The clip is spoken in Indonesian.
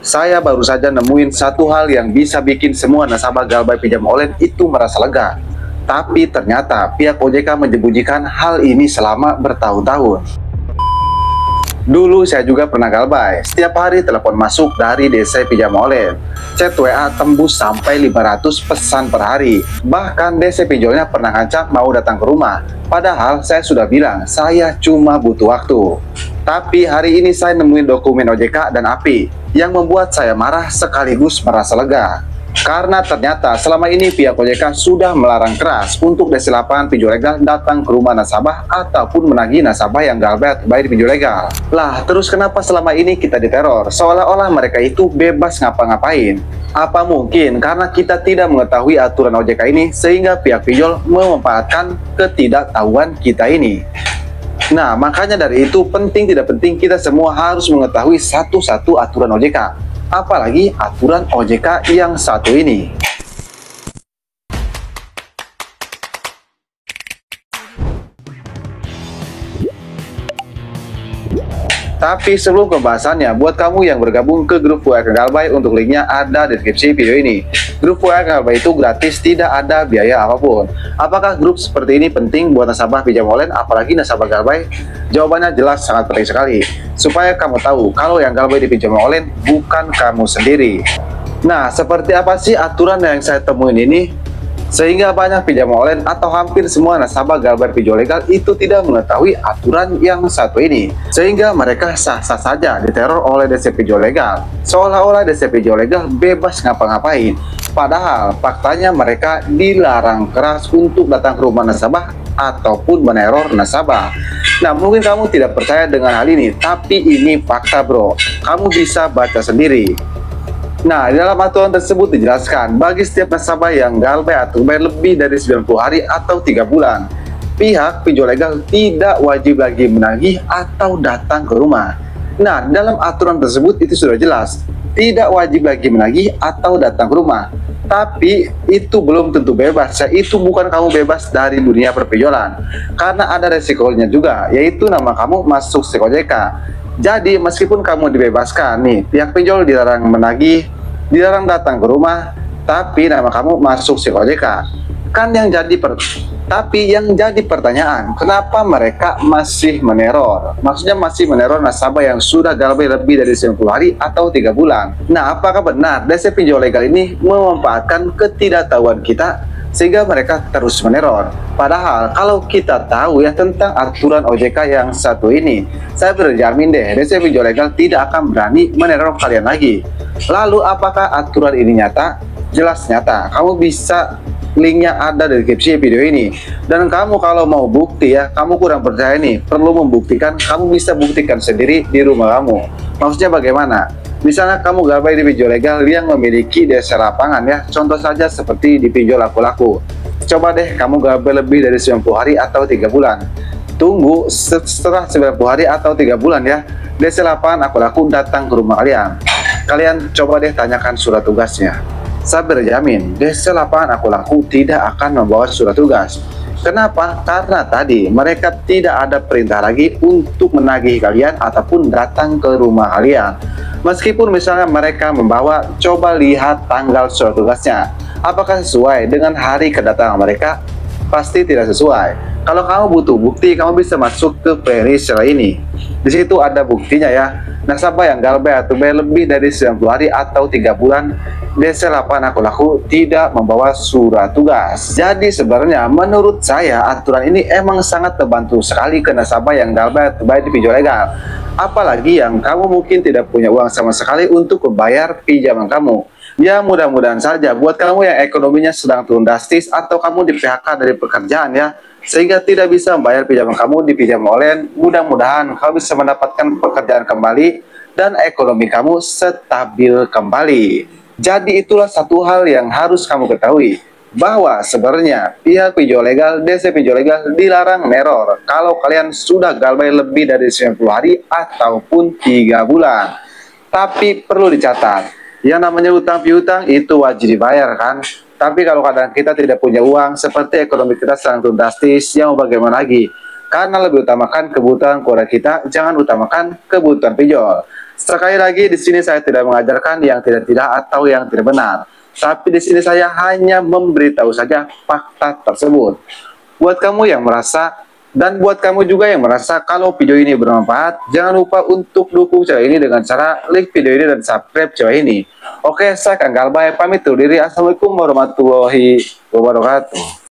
Saya baru saja nemuin satu hal yang bisa bikin semua nasabah Galbay pinjam online itu merasa lega. Tapi ternyata pihak OJK menyembunyikan hal ini selama bertahun-tahun. Dulu saya juga pernah Galbay, setiap hari telepon masuk dari DC pinjam online. Chat WA tembus sampai 500 pesan per hari. Bahkan DC pinjolnya pernah ngancam mau datang ke rumah. Padahal saya sudah bilang, saya cuma butuh waktu. Tapi hari ini saya nemuin dokumen OJK dan API yang membuat saya marah sekaligus merasa lega. Karena ternyata selama ini pihak OJK sudah melarang keras untuk DC lapangan pinjol legal datang ke rumah nasabah ataupun menagih nasabah yang Galbay atau bayar pinjol legal. Lah, terus kenapa selama ini kita diteror? Seolah-olah mereka itu bebas ngapa-ngapain. Apa mungkin karena kita tidak mengetahui aturan OJK ini sehingga pihak pinjol memanfaatkan ketidaktahuan kita ini? Nah, makanya dari itu penting tidak penting kita semua harus mengetahui satu-satu aturan OJK. Apalagi aturan OJK yang satu ini. Tapi sebelum pembahasannya, buat kamu yang bergabung ke grup WA Galbay, untuk linknya ada di deskripsi video ini. Grup WA Galbay itu gratis, tidak ada biaya apapun. Apakah grup seperti ini penting buat nasabah pinjam online, apalagi nasabah Galbay? Jawabannya jelas sangat penting sekali. Supaya kamu tahu kalau yang Galbay di pinjam online bukan kamu sendiri. Nah, seperti apa sih aturan yang saya temuin ini? Sehingga banyak pinjam online atau hampir semua nasabah Galbay pinjol legal itu tidak mengetahui aturan yang satu ini. Sehingga mereka sah-sah saja diteror oleh DC pinjol legal. Seolah-olah DC pinjol legal bebas ngapa-ngapain. Padahal faktanya mereka dilarang keras untuk datang ke rumah nasabah ataupun meneror nasabah. Nah, mungkin kamu tidak percaya dengan hal ini, tapi ini fakta bro. Kamu bisa baca sendiri. Nah, di dalam aturan tersebut dijelaskan, bagi setiap nasabah yang Galbay atau bayar lebih dari 90 hari atau 3 bulan, pihak pinjol legal tidak wajib lagi menagih atau datang ke rumah. Nah, dalam aturan tersebut itu sudah jelas, tidak wajib lagi menagih atau datang ke rumah. Tapi itu belum tentu bebas, itu bukan kamu bebas dari dunia perpinjolan. Karena ada resikonya juga, yaitu nama kamu masuk OJK. Jadi meskipun kamu dibebaskan nih, pihak pinjol dilarang menagih, dilarang datang ke rumah, tapi nama kamu masuk OJK. Tapi yang jadi pertanyaan, kenapa mereka masih meneror? Maksudnya masih meneror nasabah yang sudah Galbay lebih dari 90 hari atau 3 bulan. Nah, apakah benar DC pinjol legal ini memanfaatkan ketidaktahuan kita sehingga mereka terus meneror? Padahal kalau kita tahu ya tentang aturan OJK yang satu ini, saya berjamin deh DC pinjol legal tidak akan berani meneror kalian lagi. Lalu apakah aturan ini nyata? Jelas nyata. Kamu bisa, linknya ada di deskripsi video ini. Dan kamu kalau mau bukti ya, kamu kurang percaya nih, perlu membuktikan, kamu bisa buktikan sendiri di rumah kamu. Maksudnya bagaimana? Misalnya kamu Galbay di pinjol legal yang memiliki DC lapangan ya, contoh saja seperti di pinjol laku-laku. Coba deh kamu Galbay lebih dari 90 hari atau 3 bulan. Tunggu setelah 90 hari atau 3 bulan ya, DC lapangan aku-laku datang ke rumah kalian. Kalian coba deh tanyakan surat tugasnya. Saya berjamin DC lapangan aku-laku tidak akan membawa surat tugas. Kenapa? Karena tadi mereka tidak ada perintah lagi untuk menagih kalian ataupun datang ke rumah kalian. Meskipun misalnya mereka membawa, coba lihat tanggal surat tugasnya. Apakah sesuai dengan hari kedatangan mereka? Pasti tidak sesuai. Kalau kamu butuh bukti, kamu bisa masuk ke playlist ini. Di situ ada buktinya ya. Nasabah yang Galbay atau bayar lebih dari 90 hari atau 3 bulan, DC lapangan aku-laku tidak membawa surat tugas. Jadi sebenarnya menurut saya aturan ini emang sangat terbantu sekali ke nasabah yang Galbay atau bayar di pinjol legal. Apalagi yang kamu mungkin tidak punya uang sama sekali untuk membayar pinjaman kamu. Ya mudah-mudahan saja buat kamu yang ekonominya sedang turun drastis atau kamu di PHK dari pekerjaan ya, sehingga tidak bisa membayar pinjaman kamu di pinjam online, mudah-mudahan kamu bisa mendapatkan pekerjaan kembali dan ekonomi kamu stabil kembali. Jadi itulah satu hal yang harus kamu ketahui, bahwa sebenarnya pihak pinjol legal, DC pinjol legal dilarang neror kalau kalian sudah Galbay lebih dari 90 hari ataupun 3 bulan. Tapi perlu dicatat, yang namanya utang piutang itu wajib dibayar kan. Tapi kalau kadang kita tidak punya uang, seperti ekonomi kita sedang turun drastis, yang mau bagaimana lagi? Karena lebih utamakan kebutuhan keluarga kita, jangan utamakan kebutuhan pinjol. Sekali lagi, di sini saya tidak mengajarkan yang tidak-tidak atau yang tidak benar. Tapi di sini saya hanya memberitahu saja fakta tersebut. Buat kamu yang merasa, dan buat kamu juga yang merasa kalau video ini bermanfaat, jangan lupa untuk dukung channel ini dengan cara like video ini dan subscribe channel ini. Oke, saya Kang Galbay pamit undur diri. Assalamualaikum warahmatullahi wabarakatuh.